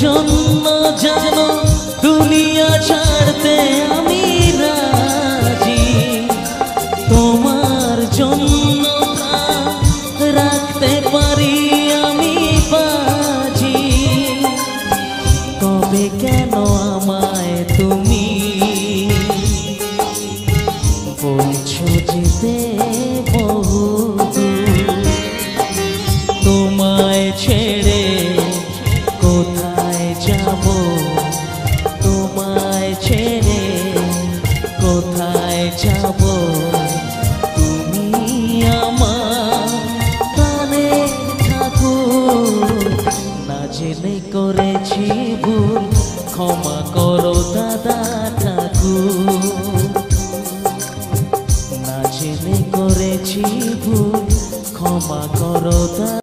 জন্য জানো দুনিয়া ছাড়তে আমি রাজি, তোমার জন্য রাখতে পারি আমি বাজি। তবে কেন আমায় তুমি বলছো যেতে বহুদূর, তোমায় ছেড়ে কোথায় যাব, তোমায় ছেড়ে কোথায় যাব। তুমি আমার প্রাণের ঠাকুর, না জেনে করেছি ভুল, ক্ষমা করো দাদা ঠাকুর। না জেনে করেছি ভুল, ক্ষমা করো দাদা।